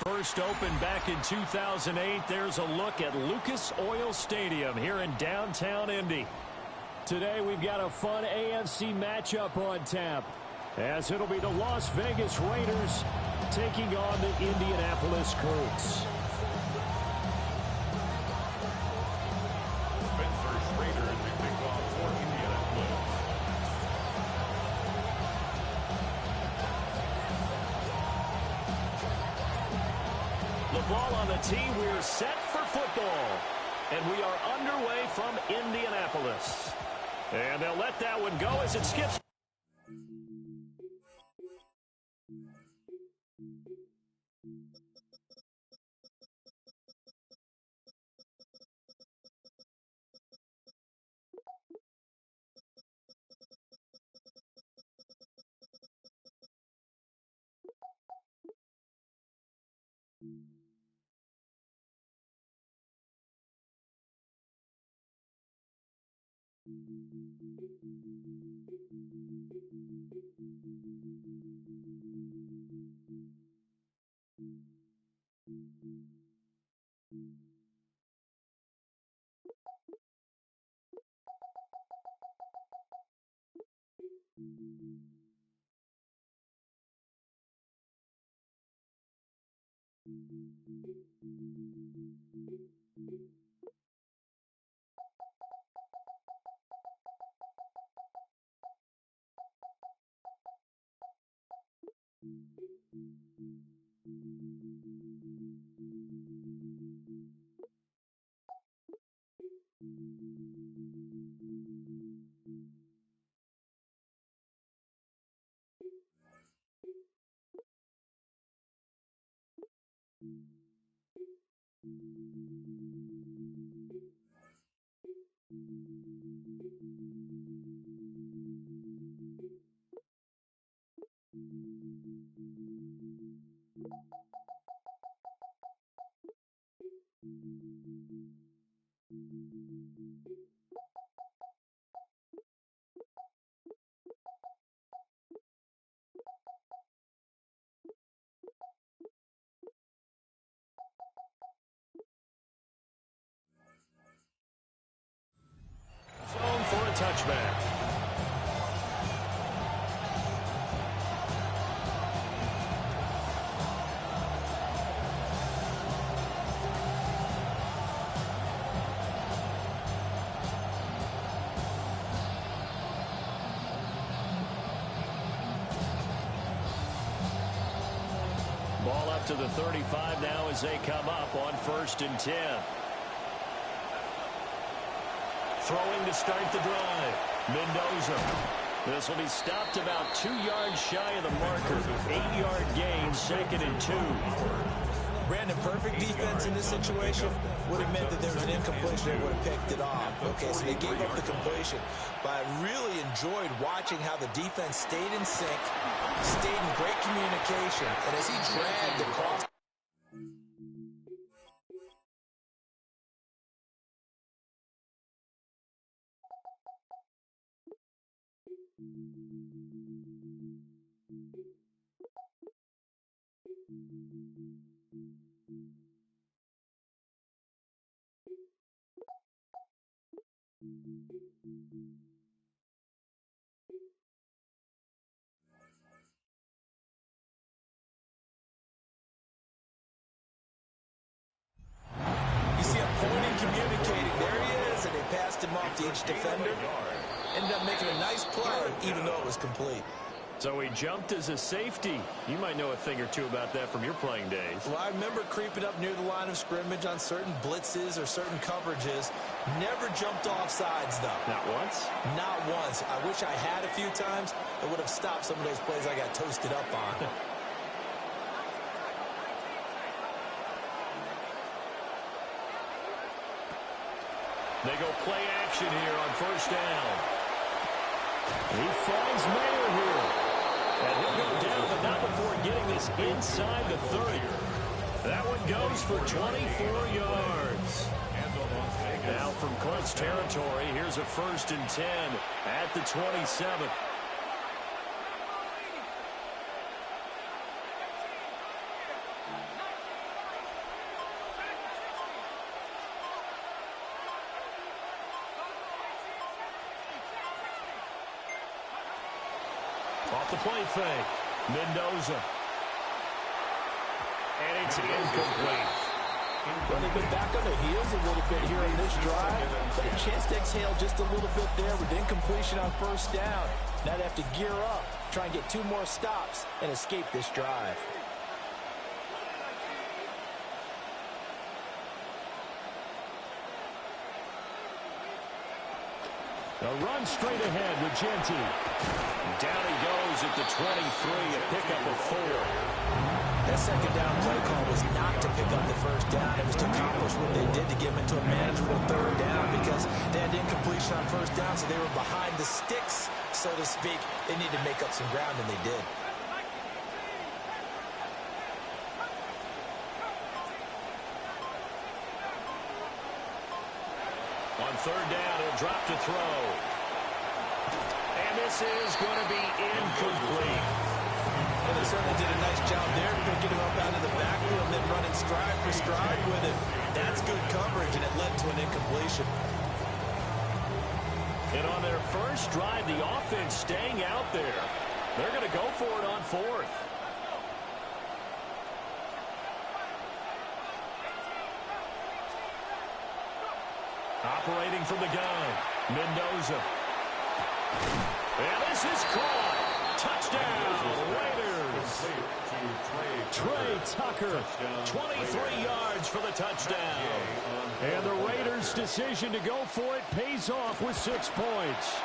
First opened back in 2008. There's a look at Lucas Oil Stadium here in downtown Indy. Today we've got a fun AFC matchup on tap, as it'll be the Las Vegas Raiders taking on the Indianapolis Colts. Ball on the tee. We're set for football. And we are underway from Indianapolis. And they'll let that one go as it skips. Ball up to the 35 now as they come up on 1st and 10. Throwing to start the drive. Mendoza. This will be stopped about 2 yards shy of the marker. 8-yard gain, 2nd and 2. Brandon, perfect defense in this situation would have meant that there was an incompletion. They would have picked it off. Okay, so they gave up the completion. But I really enjoyed watching how the defense stayed in sync, stayed in great communication, and as he dragged across. You see him pointing, communicating. There he is, and they passed him off to each defender. Ended up making a nice play, even though it was complete. So he jumped as a safety. You might know a thing or two about that from your playing days. Well, I remember creeping up near the line of scrimmage on certain blitzes or certain coverages. Never jumped off sides, though. Not once? Not once. I wish I had a few times. It would have stopped some of those plays I got toasted up on. They go play action here on 1st down. He finds Mayer here. And he'll go down, but not before getting this inside the 30. That one goes for 24 yards. Now from close territory, here's a 1st and 10 at the 27. Off the play fake. Mendoza. And it's incomplete. Well, they've been back on their heels a little bit here in this drive, but a chance to exhale just a little bit there with incompletion on 1st down. Now they have to gear up, try and get 2 more stops, and escape this drive. A run straight ahead with Genti. Down he goes at the 23, a pickup of 4. That 2nd down play call was not to pick up the 1st down. It was to accomplish what they did to get them into a manageable 3rd down because they had incompletion on 1st down, so they were behind the sticks, so to speak. They needed to make up some ground, and they did. On 3rd down, he'll drop to throw. And this is going to be incomplete. Well, they certainly did a nice job there, picking him up out of the backfield and then running stride for stride with it. That's good coverage, and it led to an incompletion. And on their first drive, the offense staying out there. They're going to go for it on 4th. Operating from the gun, Mendoza. And this is caught. Touchdown, Raiders. Trey Tucker, 23 yards for the touchdown. And the Raiders' decision to go for it pays off with 6 points.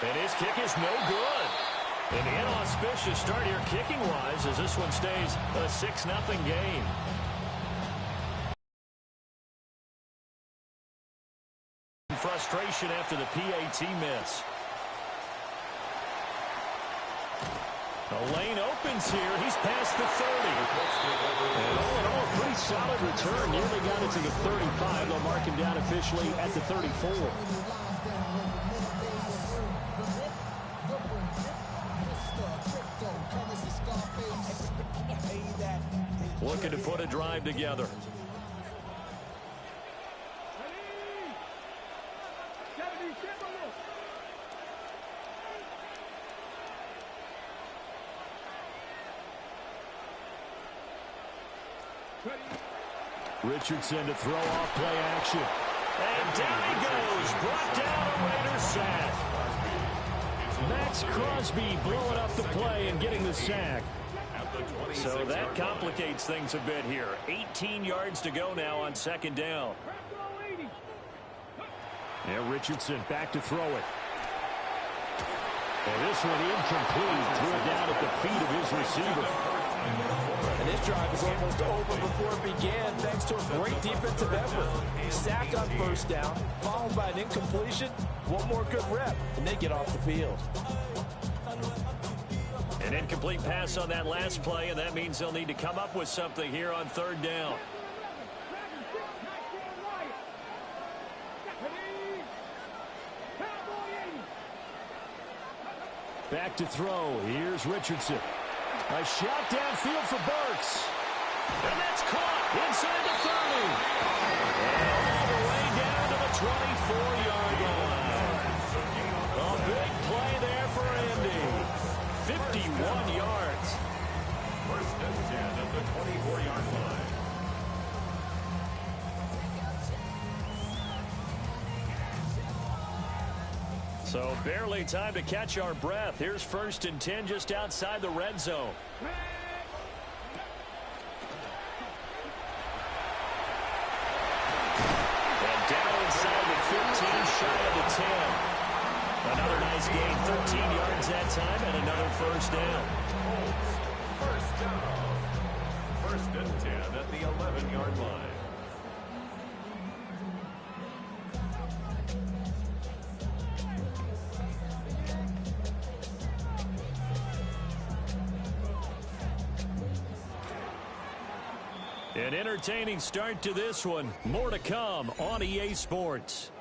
And his kick is no good. An inauspicious start here kicking-wise as this one stays a 6-0 game. Frustration after the PAT miss. The lane opens here. He's past the 30. And all in all, a pretty solid return. Nearly got it to the 35. They'll mark him down officially at the 34. Looking to put a drive together. Richardson to throw off play action. And down he goes. Brought down a Raiders sack. Max Crosby blowing up the play and getting the sack. So that complicates things a bit here. 18 yards to go now on second down. Yeah, Richardson back to throw it. And this one incomplete. Threw it down at the feet of his receiver. And this drive is almost over before it began, thanks to a great defensive effort. Sack on first down, followed by an incompletion. One more good rep, and they get off the field. An incomplete pass on that last play, and that means they'll need to come up with something here on third down. Back to throw. Here's Richardson. A shot downfield for Burks. And that's caught inside the 30. And all the way down to the 24-yard line. A big play there for Indy. 51 yards. First and 10 at the 24-yard line. So barely time to catch our breath. Here's first and 10 just outside the red zone. And down inside the 15, shy of the 10. Another nice gain, 13 yards that time, and another first down. First down. First and 10 at the 11-yard line. An entertaining start to this one. More to come on EA Sports.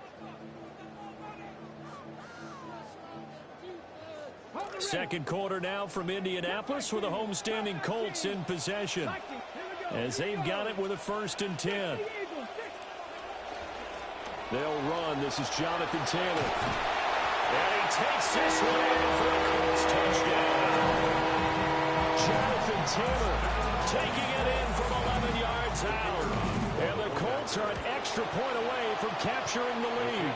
Second quarter now from Indianapolis with the homestanding Colts in possession, as they've got it with a first and 10. They'll run. This is Jonathan Taylor. And he takes this one in for a Colts touchdown. Jonathan Taylor taking it in from 11 yards out. And the Colts are an extra point away from capturing the lead.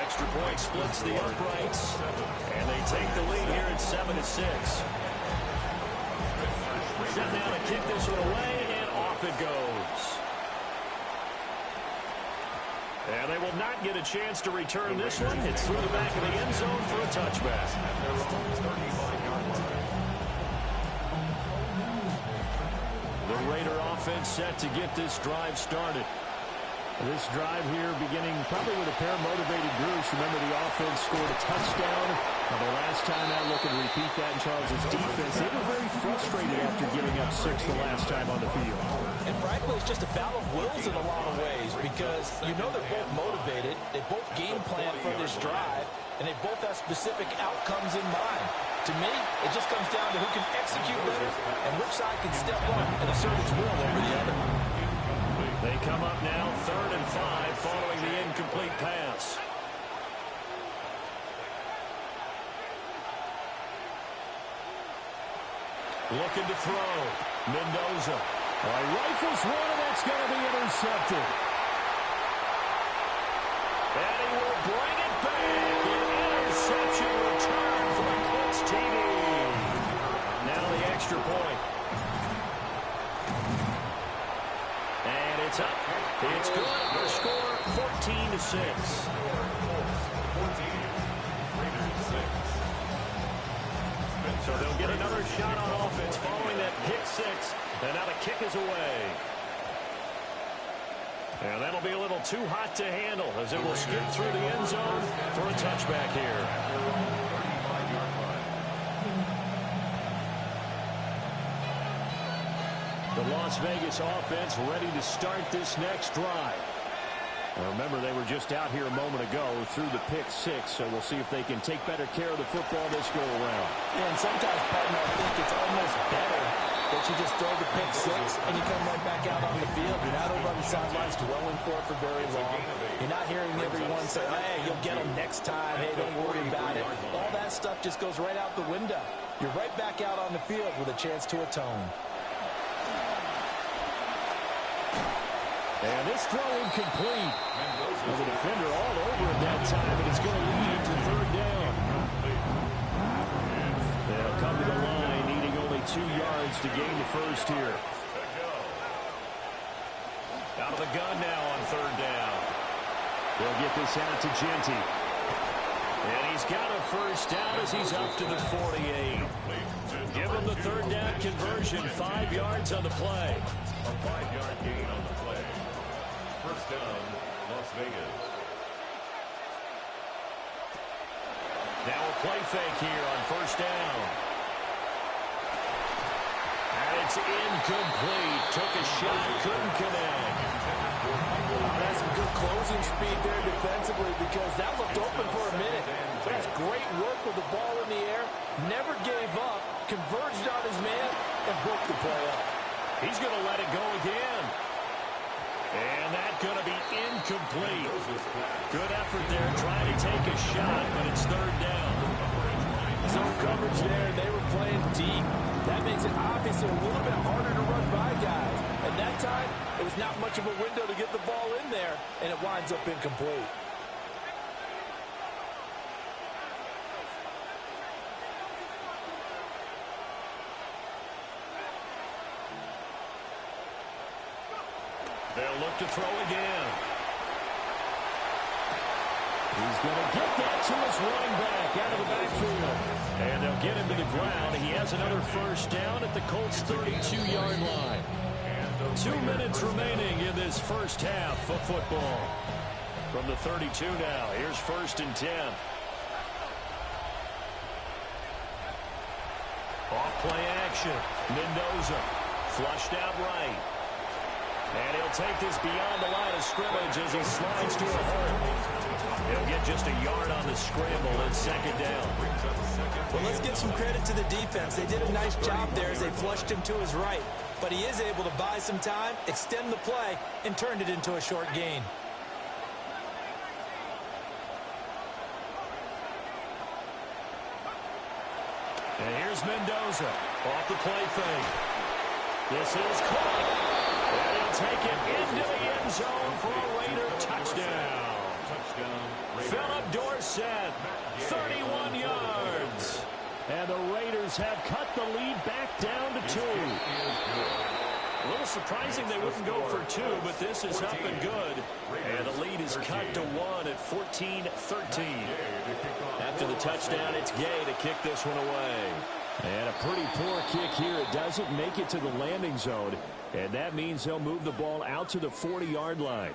Extra point splits the uprights. And they take the lead here at 7-6. Set now to kick this one away, and off it goes. And they will not get a chance to return this one. It's through the back of the end zone for a touchback. The Raider offense set to get this drive started. This drive here beginning probably with a pair of motivated groups. Remember, the offense scored a touchdown. Now, the last time out, looking to repeat that in Charles' defense. They were very frustrated after giving up 6 the last time on the field. And frankly, it's just a battle of wills in a lot of ways, because you know they're both motivated. They both game plan for this drive, and they both have specific outcomes in mind. To me, it just comes down to who can execute better and which side can step up and assert its will over the other. They come up now, 3rd and 5, following the incomplete pass. Looking to throw. Mendoza. Rifles one, and that's going to be intercepted. And he will bring it back. An interception return for the Colts TD. Now the extra point. And it's up. It's good. The score 14-6. So they'll get another shot on offense following that pick 6. And now the kick is away. And that'll be a little too hot to handle as it will skip through the end zone for a touchback here. The Las Vegas offense ready to start this next drive. Now remember, they were just out here a moment ago through the pick 6, so we'll see if they can take better care of the football this go around. Yeah, and sometimes, partner, I think it's almost better that you just throw the pick 6 and you come right back out on the field. You're not over on the sidelines dwelling for it for very long. You're not hearing everyone say, hey, you'll get them next time. Hey, don't worry about it. All that stuff just goes right out the window. You're right back out on the field with a chance to atone. And this throw incomplete. Well, the defender all over it that time, and it's going to lead to 3rd down. They'll come to the line, needing only 2 yards to gain the first here. Out of the gun now on third down. They'll get this out to Genty. And he's got a first down as he's up to the 48. Give him the third down conversion, 5 yards on the play. A 5-yard gain on the play. First down, Las Vegas. Now a play fake here on first down. And it's incomplete. Took a shot, couldn't connect. That's some good closing speed there defensively because that looked open for a minute. But that's great work with the ball in the air. Never gave up, converged on his man, and broke the play up. He's going to let it go again. And that's going to be incomplete. Good effort there trying to take a shot, but it's third down. Zone coverage there, and they were playing deep. That makes it obviously a little bit harder to run by guys. And that time, it was not much of a window to get the ball in there, and it winds up incomplete. They'll look to throw again. He's going to get that to his running back out of the backfield. And they'll get him to the ground. He has another first down at the Colts' 32-yard line. 2 minutes remaining in this first half of football. From the 32 now, here's first and 10. Off play action. Mendoza flushed out right. And he'll take this beyond the line of scrimmage as he slides to a hole. He'll get just a yard on the scramble and second down. Well, let's give some credit to the defense. They did a nice job there as they flushed him to his right. But he is able to buy some time, extend the play, and turned it into a short gain. And here's Mendoza off the play fake. This is caught. And he'll take it into the end zone for a Raider touchdown. Philip Dorsett, 31 yards. And the Raiders have cut the lead back down to 2. A little surprising they wouldn't go for 2, but this is up and good. And the lead is cut to 1 at 14-13. After the touchdown, it's Gay to kick this one away. And a pretty poor kick here. It doesn't make it to the landing zone. And that means they'll move the ball out to the 40-yard line.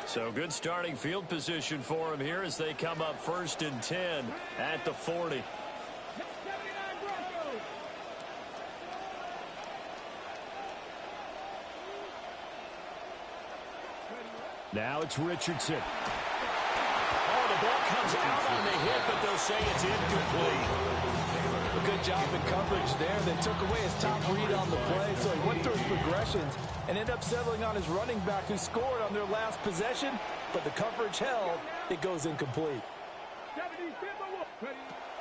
So good starting field position for him here as they come up first and 10 at the 40. Now it's Richardson. Oh, the ball comes out on the hit, but they'll say it's incomplete. A good job in coverage there. They took away his top read on the play, so he went through his progressions and ended up settling on his running back who scored on their last possession, but the coverage held. It goes incomplete.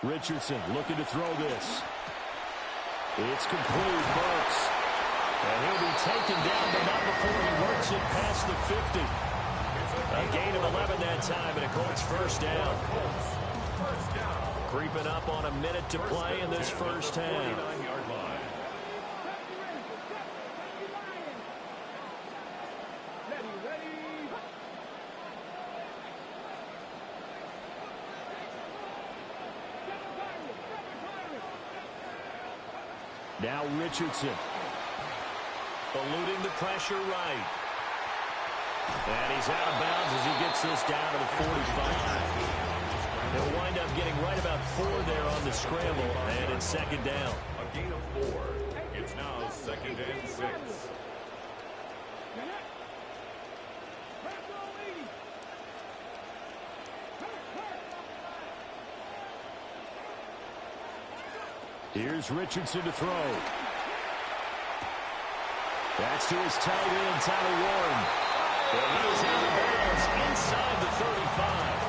Richardson looking to throw this. It's complete. Burks. And he'll be taken down, but not before he works it past the 50. A gain of 11 that time, and a Colts first down. Creeping up on a minute to play in this first half. Now Richardson. Eluding the pressure right. And he's out of bounds as he gets this down to the 45. He'll wind up getting right about 4 there on the scramble, and it's second down. A gain of 4. It's now second and 6. Here's Richardson to throw. That's to his tight end, Tyler Warren. And he is out of bounds inside the 35.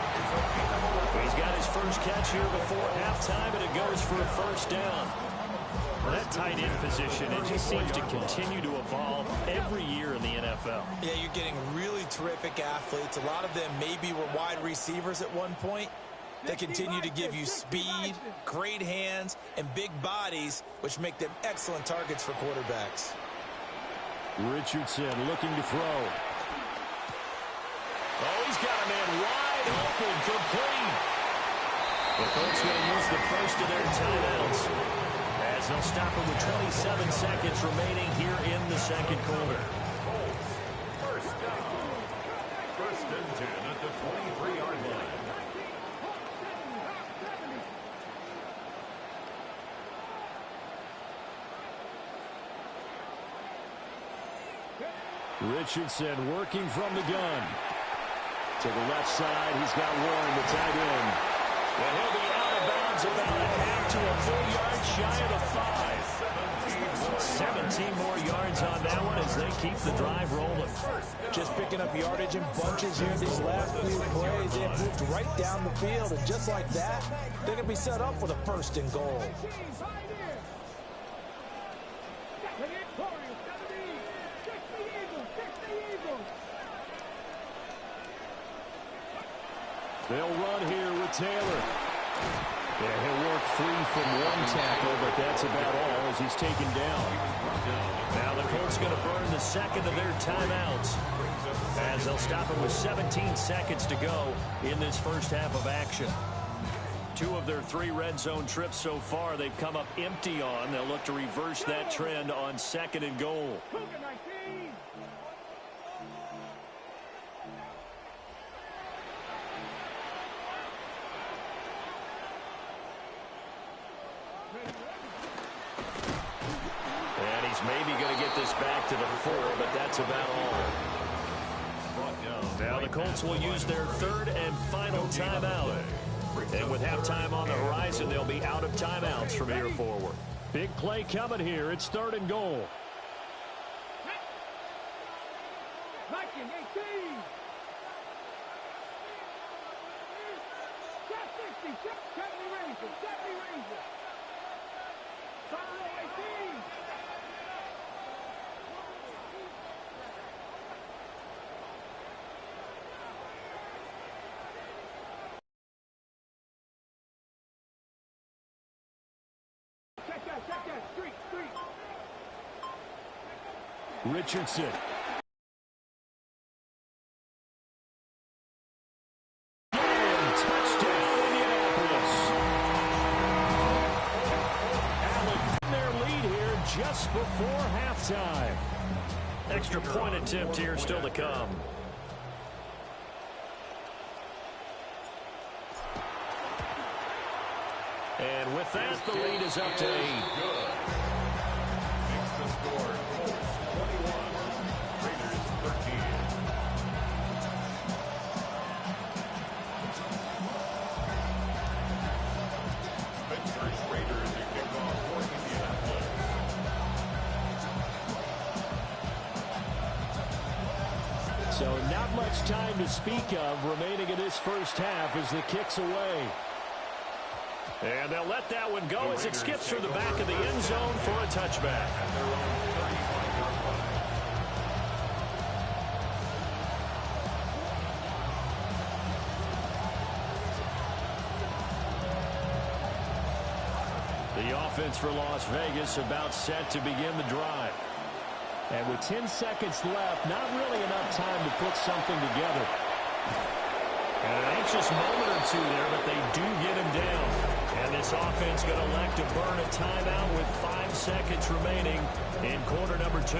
He's got his first catch here before halftime, and it goes for a first down. Well, that tight end position, it just seems to continue to evolve every year in the NFL. Yeah, you're getting really terrific athletes. A lot of them maybe were wide receivers at one point. They continue to give you speed, great hands, and big bodies, which make them excellent targets for quarterbacks. Richardson looking to throw. Oh, he's got a man wide open, complete. The Colts going to use the first of their timeouts as they'll stop it with 27 seconds remaining here in the second quarter. First and 10 at the 23-yard line. Richardson working from the gun. To the left side, he's got Warren, the tight end. And he'll be out of bounds about a half to a full yard shy of the 5. 17 more yards on that one as they keep the drive rolling. Just picking up yardage in bunches here these last few plays. They have moved right down the field, and just like that, they're going to be set up for the first and goal. They'll run here with Taylor. Yeah, he'll work free from one tackle, but that's about all as he's taken down. Now the Colts going to burn the second of their timeouts as they'll stop it with 17 seconds to go in this first half of action. 2 of their 3 red zone trips so far they've come up empty on. They'll look to reverse that trend on second and goal. Maybe going to get this back to the 4, but that's about all. Now the Colts will use their third and final timeout. And with halftime on the horizon, they'll be out of timeouts from here forward. Big play coming here. It's third and goal. Richardson. And touchdown, Indianapolis. Allen in their lead here just before halftime. Extra point attempt here still to come. And with that, the lead is up to 8. Makes the score. 21, Raiders 13. Pittsburgh's Raiders to kick off for Indianapolis. So not much time to speak of remaining in this first half as the kick's away. And they'll let that one go as it skips through the back of the end zone for a touchback. The offense for Las Vegas about set to begin the drive. And with 10 seconds left, not really enough time to put something together. And an anxious moment or two there, but they do get him down. And this offense going to elect to burn a timeout with 5 seconds remaining in quarter number 2.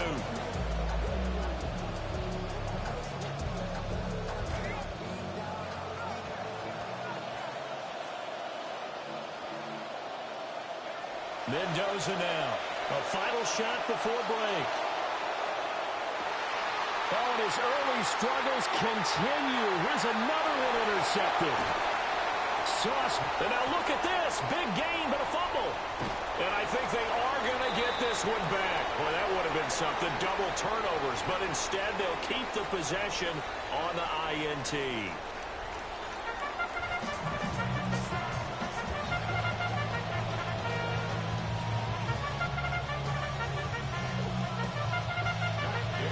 Mendoza now. A final shot before break. Oh, and his early struggles continue. Here's another one intercepted. Sauce. And now look at this. Big gain, but a fumble. And I think they are going to get this one back. Well, that would have been something. Double turnovers. But instead, they'll keep the possession on the INT.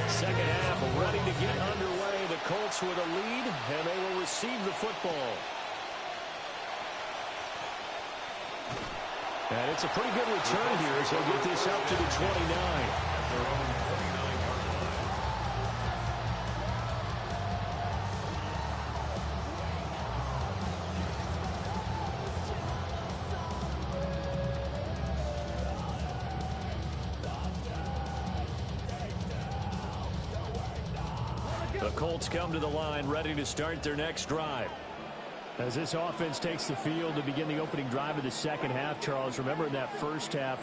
Second half ready to get underway. The Colts with a lead, and they will receive the football. And it's a pretty good return here as he'll get this up to the 29. The Colts come to the line ready to start their next drive. As this offense takes the field to begin the opening drive of the second half, Charles, remember in that first half,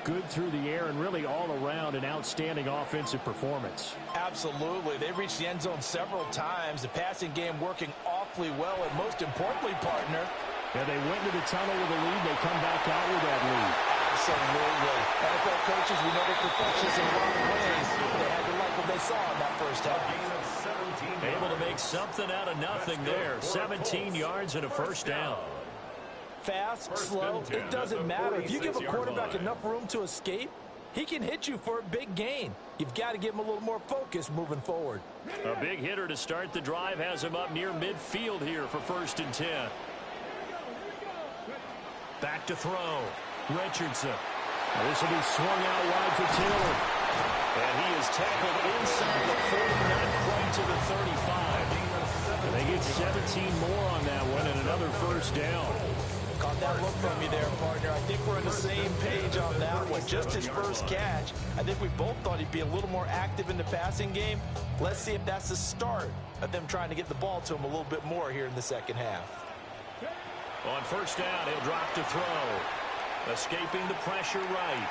good through the air and really all around an outstanding offensive performance. Absolutely. They reached the end zone several times. The passing game working awfully well, and most importantly, partner. Yeah, they went into the tunnel with a lead. They come back out with that lead. Absolutely. NFL coaches, we know they're perfectionists in a lot of ways. They had to like what they saw in that first half. Able to make something out of nothing there. 17 yards and a first down. Fast, slow, it doesn't matter. If you give a quarterback enough room to escape, he can hit you for a big gain. You've got to give him a little more focus moving forward. A big hitter to start the drive has him up near midfield here for 1st and 10. Back to throw. Richardson. This will be swung out wide for Taylor. And he is tackled inside the 40, not quite to the 35. And they get 17 more on that one and another first down. Caught that look from you there, partner. I think we're on the same page on that one. Just his first catch. I think we both thought he'd be a little more active in the passing game. Let's see if that's the start of them trying to get the ball to him a little bit more here in the second half. On first down, he'll drop to throw. Escaping the pressure right.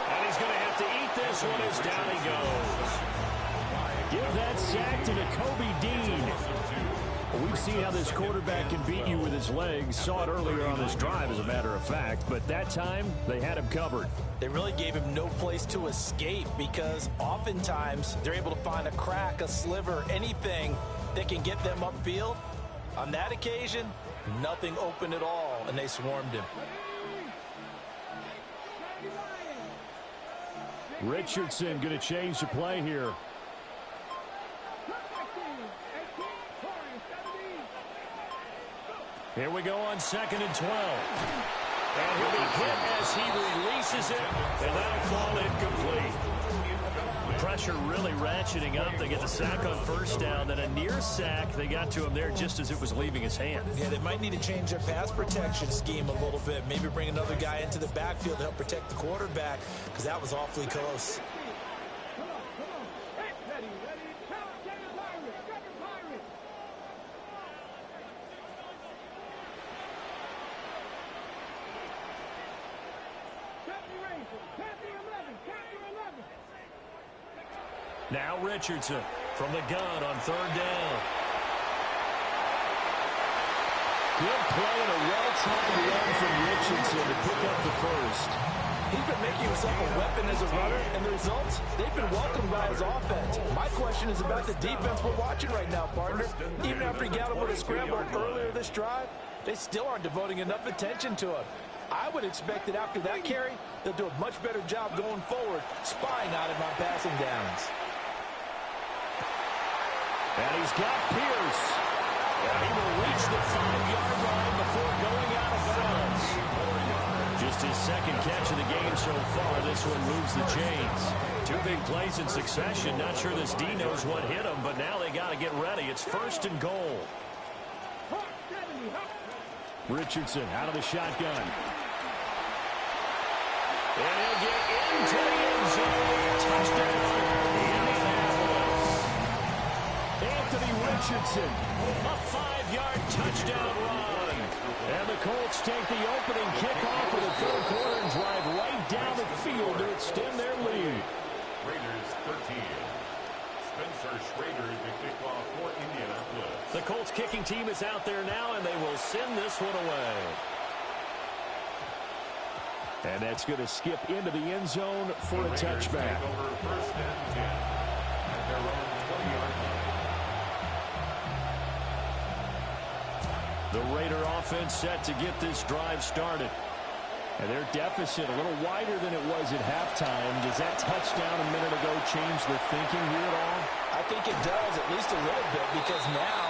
And he's going to have to eat this one as down he goes. Give that sack to Nakobe Dean. Well, we've seen how this quarterback can beat you with his legs. Saw it earlier on this drive, as a matter of fact. But that time, they had him covered. They really gave him no place to escape because oftentimes they're able to find a crack, a sliver, anything that can get them upfield. On that occasion, nothing open at all, and they swarmed him. Richardson going to change the play here. Here we go on 2nd and 12. And he'll be hit as he releases it, and that'll fall incomplete. Pressure really ratcheting up. They get the sack on first down, then a near sack. They got to him there just as it was leaving his hand. Yeah, they might need to change their pass protection scheme a little bit. Maybe bring another guy into the backfield to help protect the quarterback because that was awfully close. Now Richardson from the gun on 3rd down. Good play and a well-timed run from Richardson to pick up the first. He's been making himself a weapon as a runner, and the results, they've been welcomed by his offense. My question is about the defense we're watching right now, partner. Even after he got him with a scramble earlier this drive, they still aren't devoting enough attention to him. I would expect that after that carry, they'll do a much better job going forward, spying on him on passing downs. And he's got Pierce. And he will reach the 5-yard line before going out of bounds. Just his second catch of the game so far. This one moves the chains. 2 big plays in succession. Not sure this D knows what hit him, but now they got to get ready. It's 1st and goal. Richardson out of the shotgun. And he'll get into the end zone. Touchdown. Richardson, a 5-yard touchdown run. And the Colts take the opening kickoff of the 3rd quarter and drive right down the field to extend their lead. Raiders 13. Spencer Schrader the kickoff for Indianapolis. The Colts kicking team is out there now, and they will send this one away. And that's going to skip into the end zone for a touchback. Over 1st and 10 at their own 20-yard line. The Raider offense set to get this drive started. And their deficit a little wider than it was at halftime. Does that touchdown a minute ago change the thinking here at all? I think it does, at least a little bit, because now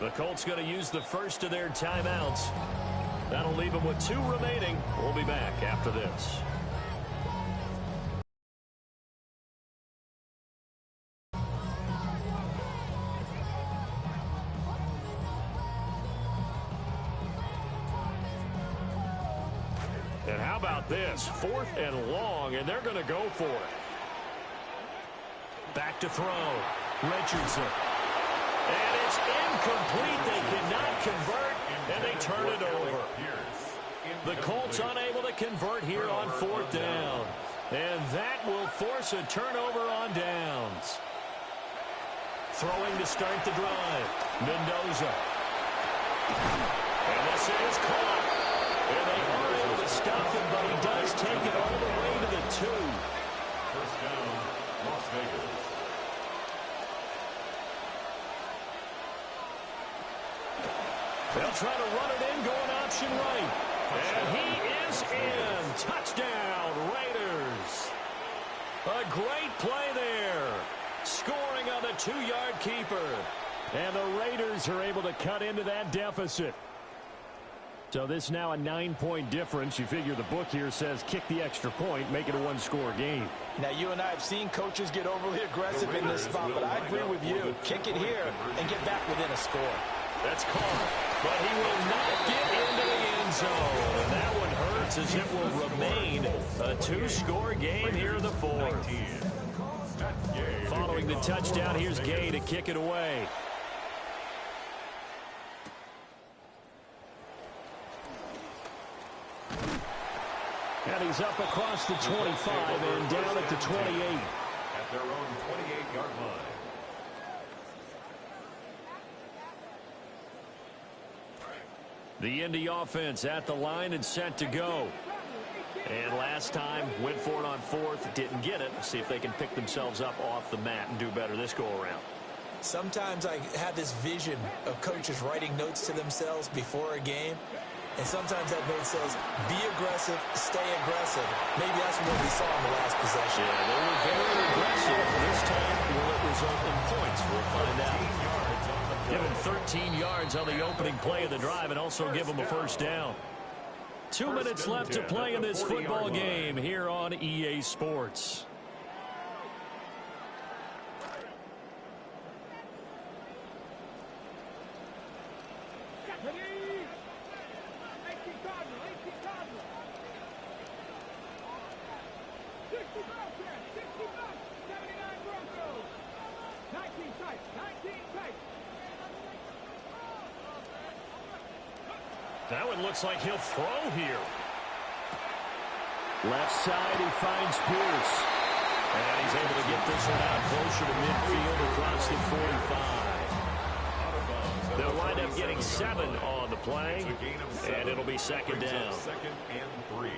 The Colts going to use the first of their timeouts. That'll leave them with 2 remaining. We'll be back after this. And how about this? 4th and long, and they're going to go for it. Back to throw. Richardson. And it's incomplete. They cannot convert, and they turn it over. The Colts unable to convert here on 4th down. And that will force a turnover on downs. Throwing to start the drive. Mendoza. And this is caught. And they are able to stop him, but he does take it all the way to the 2. First down, Las Vegas. They'll try to run it in, going option right. And he is in. Touchdown, Raiders. A great play there. Scoring on the 2-yard keeper. And the Raiders are able to cut into that deficit. So this now a 9-point difference. You figure the book here says kick the extra point, make it a 1-score game. Now, you and I have seen coaches get overly aggressive in this spot, but I agree with you. Kick it here and get back within a score. That's caught, but he will not get into the end zone. And that one hurts as it will remain a 2-score game here in the 4th. Following the touchdown, here's Gay to kick it away. And he's up across the 25 and down at the 28. At their own 28-yard line. The Indy offense at the line and set to go. And last time, went for it on 4th, didn't get it. See if they can pick themselves up off the mat and do better this go-around. Sometimes I have this vision of coaches writing notes to themselves before a game. And sometimes that note says, be aggressive, stay aggressive. Maybe that's what we saw in the last possession. Yeah, they were very aggressive. This time, will it result in points? We'll find out. Give him 13 yards on the opening play of the drive and also give him a first down. 2 minutes left to play in this football game here on EA Sports. That one looks like he'll throw here. Left side, he finds Pierce. And he's able to get this one out closer to midfield across the 45. They'll wind up getting 7 on the play, and it'll be second down. Second and 3.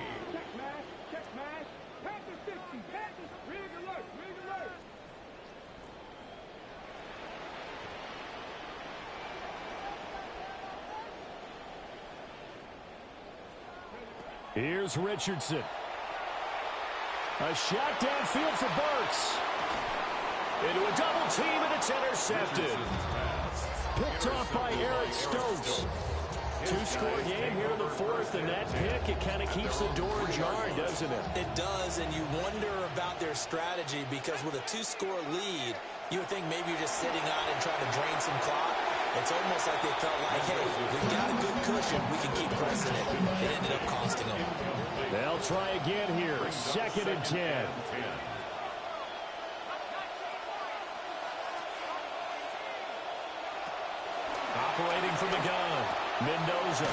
Here's Richardson. A shot downfield for Burks. Into a double team, and it's intercepted. Picked off by Eric Stokes. 2-score game here in the 4th, and that pick, it kind of keeps the door ajar, doesn't it? It does, and you wonder about their strategy because with a 2-score lead, you would think maybe you're just sitting on it and trying to drain some clock. It's almost like they felt like, hey, we've got a good cushion. We can keep pressing it. It ended up costing them. They'll try again here. 2nd and 10. Operating from the gun, Mendoza.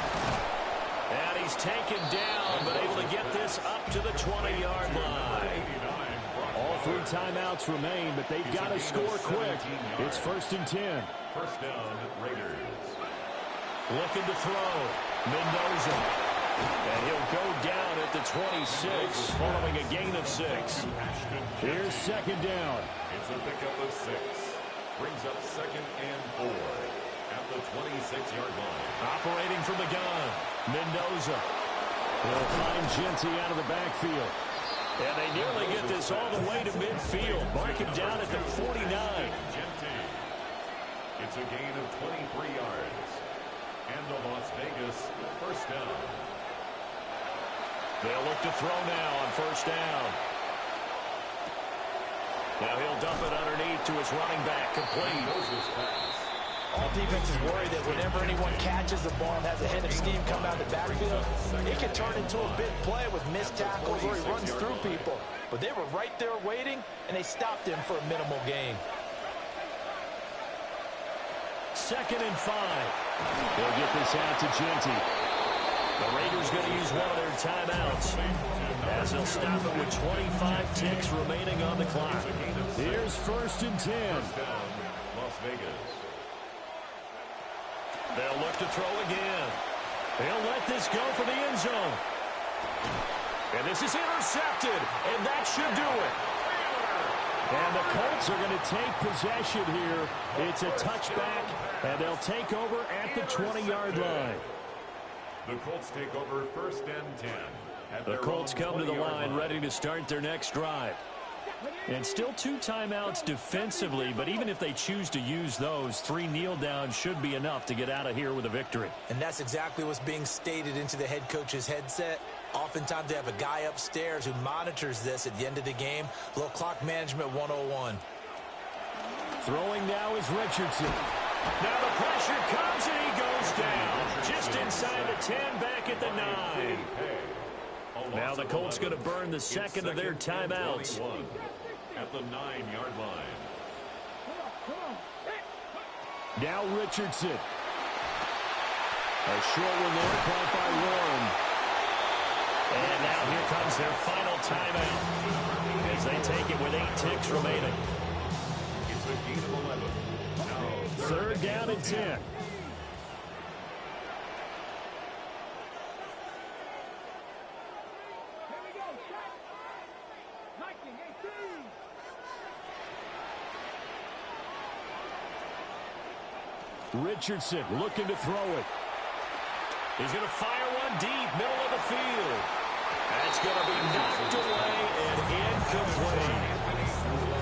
And he's taken down, but able to get this up to the 20-yard line. All 3 timeouts remain, but they've got to score quick. It's 1st and 10. First down, Raiders. Looking to throw. Mendoza. And he'll go down at the 26, following a gain of 6. Here's 2nd down. It's a pickup of 6. Brings up 2nd and 4 at the 26-yard line. Operating from the gun, Mendoza. He'll find Genty out of the backfield. And they nearly get this all the way to midfield. Mark him down at the 49. It's a gain of 23 yards. And the Las Vegas first down. They'll look to throw now on first down. Now he'll dump it underneath to his running back, complete. All defenses worry that whenever anyone catches the ball and has a head of steam come out of the backfield, it can turn into a big play with missed tackles or he runs through people. But they were right there waiting, and they stopped him for a minimal gain. 2nd and 5. They'll get this out to Genty. The Raiders going to use one of their timeouts as they'll stop it with 25 ticks remaining on the clock. Here's 1st and 10. Las Vegas. They'll look to throw again. They'll let this go for the end zone. And this is intercepted, and that should do it. And the Colts are going to take possession here. It's a touchback, and they'll take over at the 20-yard line. The Colts take over 1st and 10. The Colts come to the line ready to start their next drive. And still 2 timeouts defensively, but even if they choose to use those, 3 kneel downs should be enough to get out of here with a victory. And that's exactly what's being stated into the head coach's headset. Oftentimes they have a guy upstairs who monitors this at the end of the game. A little clock management 101. Throwing now is Richardson. Now the pressure comes and he goes down. Just inside the 10, back at the 9. Now the Colts going to burn the 2nd of their timeouts. At the 9-yard line. Now Richardson. A short one there caught by Warren. And now here comes their final timeout as they take it with 8 ticks remaining. It's a gain of 11. Now 3rd down and 10. Richardson looking to throw it. He's going to fire one deep, middle of the field. That's going to be knocked away and incomplete.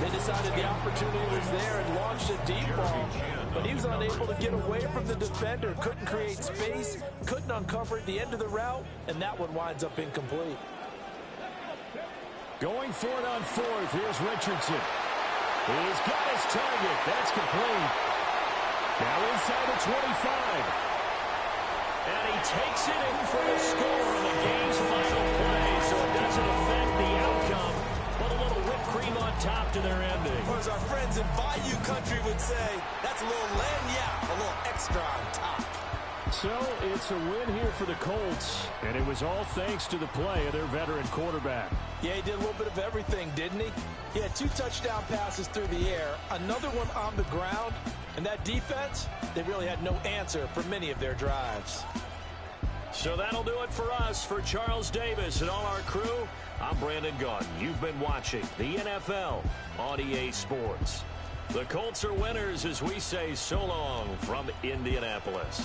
They decided the opportunity was there and launched a deep ball, but he was unable to get away from the defender, couldn't create space, couldn't uncover at the end of the route, and that one winds up incomplete. Going for it on 4th, here's Richardson. He's got his target. That's complete. Now inside the 25. And he takes it in for the score in the game's final play, so it doesn't affect the outcome, but a little whipped cream on top to their ending. Or as our friends in Bayou Country would say, that's a little lagniappe, a little extra on top. So it's a win here for the Colts, and it was all thanks to the play of their veteran quarterback. Yeah, he did a little bit of everything, didn't he? He had 2 touchdown passes through the air, another one on the ground, and that defense, they really had no answer for many of their drives. So that'll do it for us. For Charles Davis and all our crew, I'm Brandon Gaudin. You've been watching the NFL on EA Sports. The Colts are winners as we say so long from Indianapolis.